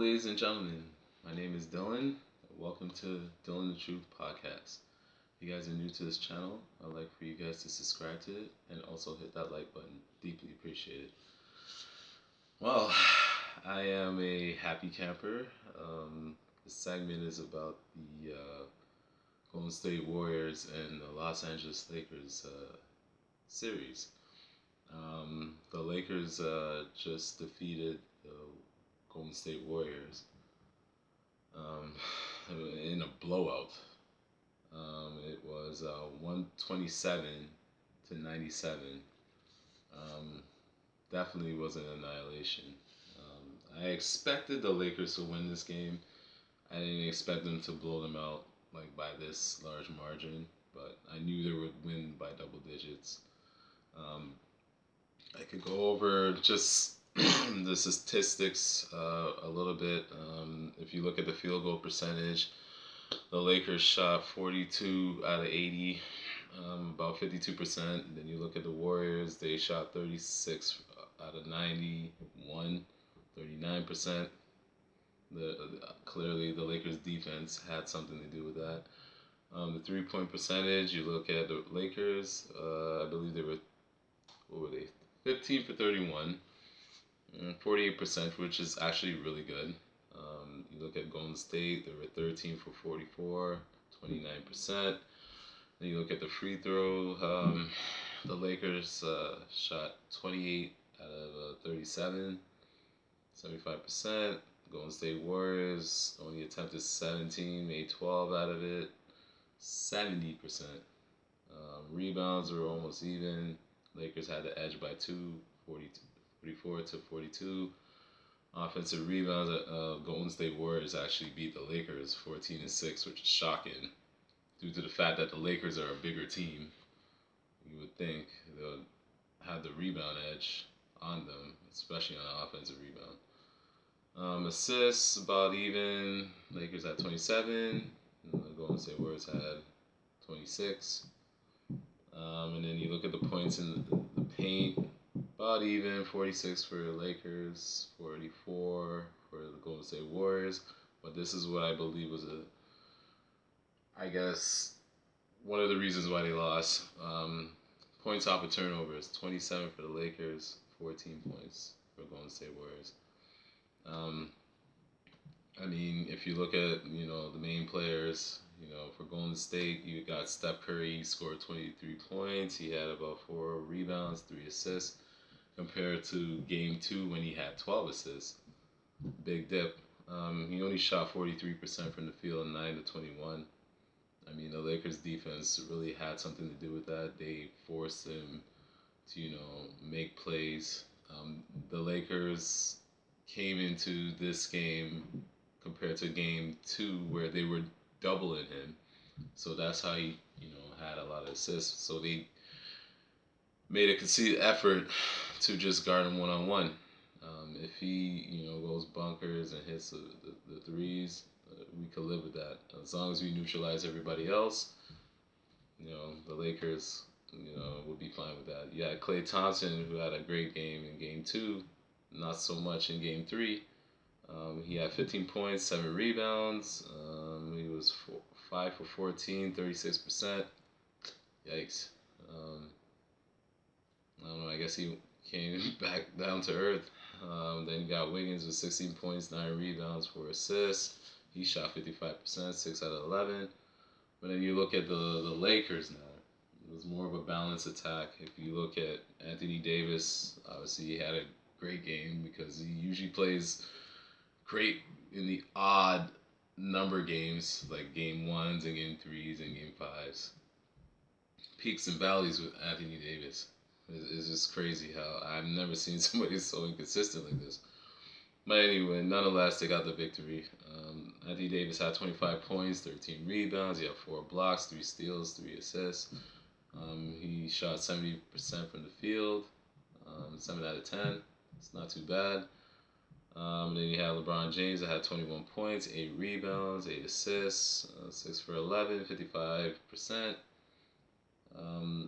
ladies and gentlemen. My name is Dylan. Welcome to Dylan the Truth podcast. If you guys are new to this channel, I'd like for you guys to subscribe to it and also hit that like button. Deeply appreciated. Well, I am a happy camper. This segment is about the Golden State Warriors and the Los Angeles Lakers series. The Lakers just defeated the Golden State Warriors um, in a blowout. It was 127 to 97. Um, Definitely was an annihilation. I expected the Lakers to win this game. I didn't expect them to blow them out like by this large margin, but I knew they would win by double digits. Um, I could go over just the statistics a little bit. If you look at the field goal percentage, the Lakers shot 42 out of 80, about 52%. Then you look at the Warriors, they shot 36 out of 91, 39%. Clearly, the Lakers' defense had something to do with that. The 3-point percentage, you look at the Lakers, I believe they were, what were they? 15 for 31, 48%, which is actually really good. You look at Golden State, they were 13 for 44, 29%. Then you look at the free throw, the Lakers shot 28 out of 37, 75%. Golden State Warriors only attempted 17, made 12 out of it, 70%. Rebounds were almost even. Lakers had the edge by 44 to 42. Offensive rebounds, Golden State Warriors actually beat the Lakers 14-6, which is shocking due to the fact that the Lakers are a bigger team. You would think they would have the rebound edge on them, especially on an offensive rebound. Assists about even. Lakers had 27. And the Golden State Warriors had 26. And then you look at the points in the paint, about even. 46 for the Lakers, 44 for the Golden State Warriors. But this is what I believe was I guess, one of the reasons why they lost. Points off of turnovers, 27 for the Lakers, 14 points for Golden State Warriors. I mean, if you look at, the main players, for Golden State, you got Steph Curry, he scored 23 points. He had about 4 rebounds, 3 assists, compared to Game 2 when he had 12 assists. Big dip. He only shot 43% from the field, 9 to 21. I mean, the Lakers defense really had something to do with that. They forced him to, make plays. The Lakers came into this game compared to Game 2 where they were doubling him. So that's how he, had a lot of assists. So they made a concerted effort to just guard him one-on-one. If he, goes bunkers and hits the threes, we could live with that. As long as we neutralize everybody else, the Lakers, would be fine with that. You had Klay Thompson, who had a great game in Game 2, not so much in Game 3. He had 15 points, 7 rebounds. He was 5 for 14, 36%. Yikes. I don't know, I guess he came back down to earth. Then you got Wiggins with 16 points, 9 rebounds, 4 assists. He shot 55%, 6 out of 11. But then you look at the Lakers now. It was more of a balanced attack. If you look at Anthony Davis, obviously he had a great game because he usually plays great in the odd number games, like Game 1s and Game 3s and Game 5s. Peaks and valleys with Anthony Davis. It's just crazy how I've never seen somebody so inconsistent like this. But anyway, nonetheless, they got the victory. Anthony Davis had 25 points, 13 rebounds. He had 4 blocks, 3 steals, 3 assists. He shot 70% from the field, 7 out of 10. It's not too bad. Then you had LeBron James that had 21 points, 8 rebounds, 8 assists, 6 for 11, 55%.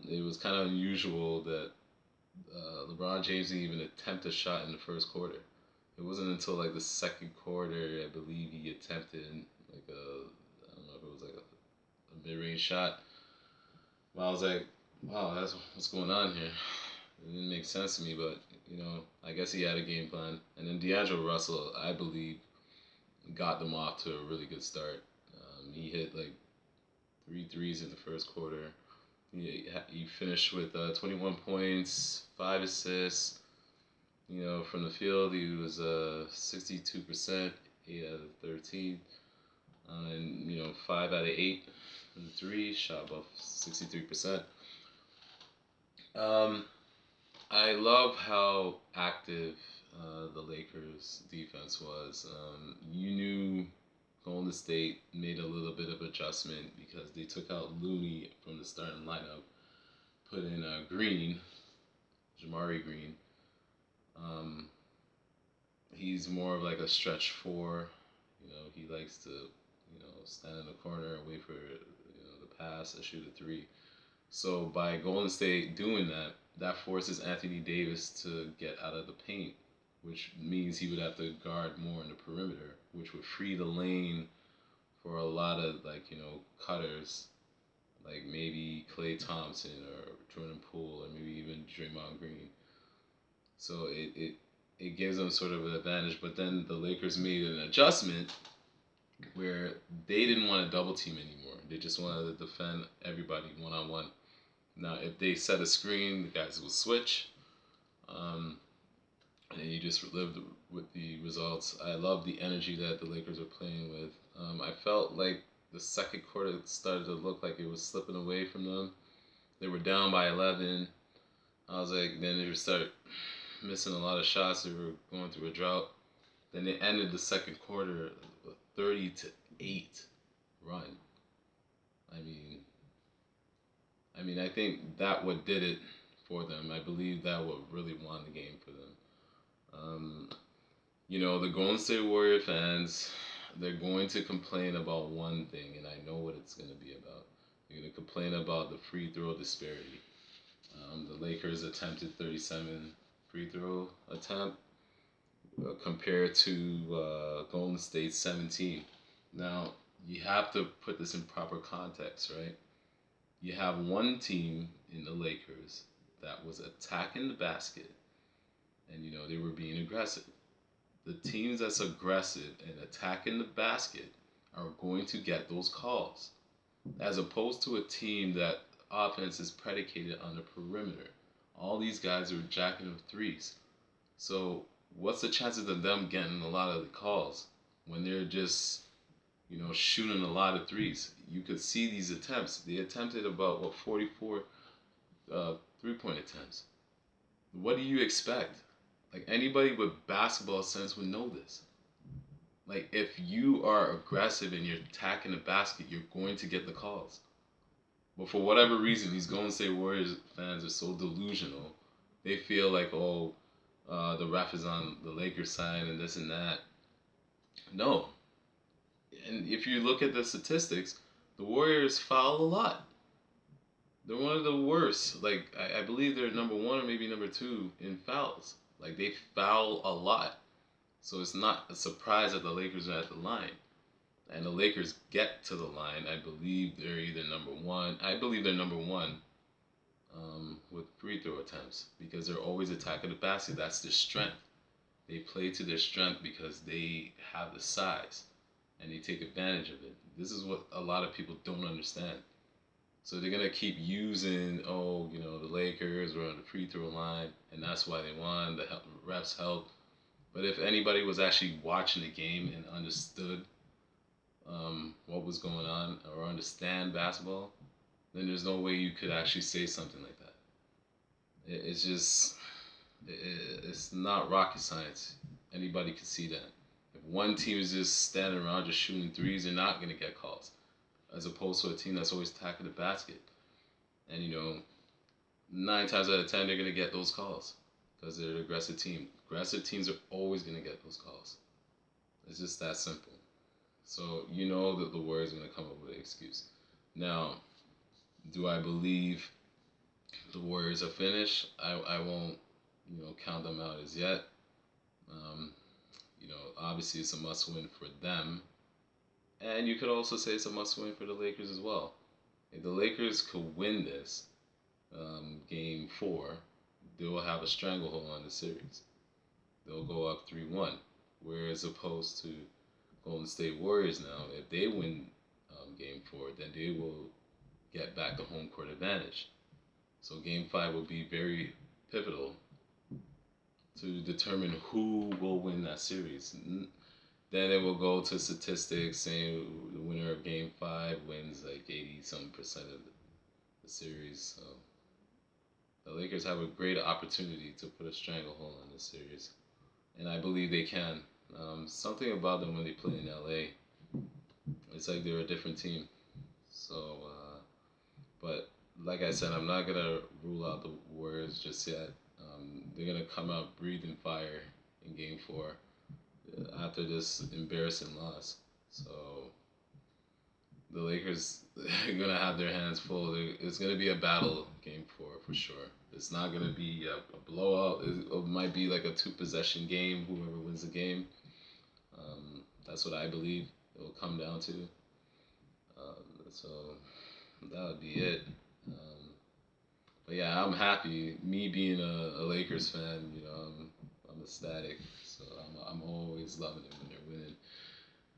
It was kind of unusual that LeBron James didn't even attempt a shot in the first quarter. It wasn't until like the second quarter, I believe, he attempted like I don't know if it was like a mid-range shot. But I was like, wow, that's what's going on here. It didn't make sense to me, but I guess he had a game plan. And then D'Angelo Russell, I believe, got them off to a really good start. He hit like three threes in the first quarter. He finished with 21 points, 5 assists. From the field, he was 62%, 8 out of 13, and 5 out of 8 from the three, shot above 63%. Um, I love how active the Lakers defense was. You knew Golden State made a little bit of adjustment because they took out Looney from the starting lineup, put in Green, Jamari Green. Um, he's more of like a stretch four. He likes to stand in the corner and wait for the pass and shoot a three. So by Golden State doing that, that forces Anthony Davis to get out of the paint, which means he would have to guard more in the perimeter, which would free the lane for a lot of cutters, like maybe Klay Thompson or Jordan Poole or maybe even Draymond Green. So it gives them sort of an advantage. But then the Lakers made an adjustment where they didn't want to double team anymore. They just wanted to defend everybody one on one. Now, if they set a screen, the guys will switch, and you just lived with the results. I love the energy that the Lakers are playing with. I felt like the second quarter started to look like it was slipping away from them. They were down by 11. I was like, then they started missing a lot of shots. They were going through a drought. Then they ended the second quarter with 30-8 run. I mean, I think that what did it for them. I believe that what really won the game for them. Um, the Golden State Warrior fans, they're going to complain about one thing, and I know what it's going to be about. They're going to complain about the free throw disparity. The Lakers attempted 37 free throw attempt compared to Golden State 17. Now, you have to put this in proper context, right? You have one team in the Lakers that was attacking the basket, and they were being aggressive. The teams that's aggressive and attacking the basket are going to get those calls, as opposed to a team that offense is predicated on the perimeter. All these guys are jacking up threes. So what's the chances of them getting a lot of the calls when they're just shooting a lot of threes? You could see these attempts. They attempted about 44 3-point attempts. What do you expect? Like, anybody with basketball sense would know this. Like, if you are aggressive and you're attacking the basket, you're going to get the calls. But for whatever reason, these Golden State Warriors fans are so delusional. They feel like, the ref is on the Lakers side and this and that. No. And if you look at the statistics, the Warriors foul a lot. They're one of the worst. Like, I believe they're number one or maybe number two in fouls. Like, they foul a lot. So it's not a surprise that the Lakers are at the line. And the Lakers get to the line. I believe they're either number one. I believe they're number one with free throw attempts because they're always attacking the basket. That's their strength. They play to their strength because they have the size and they take advantage of it. This is what a lot of people don't understand. So they're gonna keep using, the Lakers were on the free throw line, and that's why they won. The refs helped. But if anybody was actually watching the game and understood what was going on or understand basketball, then there's no way you could actually say something like that. It's just, it's not rocket science. Anybody can see that. If one team is just standing around just shooting threes, they're not gonna get calls, as opposed to a team that's always attacking the basket. And 9 times out of 10 they're gonna get those calls because they're an aggressive team. Aggressive teams are always gonna get those calls. It's just that simple. So that the Warriors are gonna come up with an excuse. Now, do I believe the Warriors are finished? I won't count them out as yet. Um, Obviously it's a must win for them, and you could also say it's a must win for the Lakers as well. If the Lakers could win this game four, they will have a stranglehold on the series. They'll go up 3-1. Whereas opposed to Golden State Warriors now, if they win game four, then they will get back the home court advantage. So game five will be very pivotal to determine who will win that series. Then it will go to statistics saying the winner of game five wins like 80 some percent of the series. So the Lakers have a great opportunity to put a stranglehold on this series, and I believe they can. Something about them when they play in LA, it's like they're a different team. So, but like I said, I'm not gonna rule out the Warriors just yet. They're gonna come out breathing fire in Game Four after this embarrassing loss. So the Lakers are gonna have their hands full. It's gonna be a battle Game Four for sure. It's not gonna be a blowout. It might be like a two possession game. Whoever wins the game. That's what I believe it will come down to. So that would be it. Um, but yeah, I'm happy. Me being a Lakers fan, I'm ecstatic. So I'm always loving it when they're winning.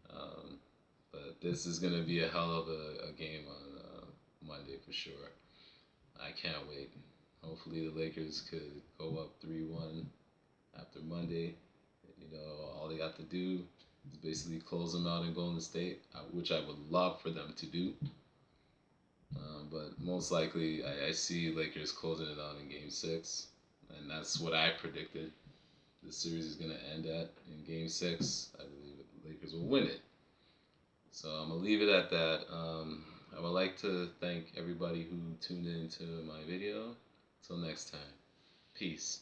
Um, but this is gonna be a hell of a game on Monday for sure. I can't wait. Hopefully the Lakers could go up 3-1 after Monday. All they got to do is basically close them out in Golden State, which I would love for them to do. But most likely, I see Lakers closing it out in Game 6, and that's what I predicted. The series is going to end at in Game 6. I believe the Lakers will win it. So I'm going to leave it at that. I would like to thank everybody who tuned into my video. Till next time. Peace.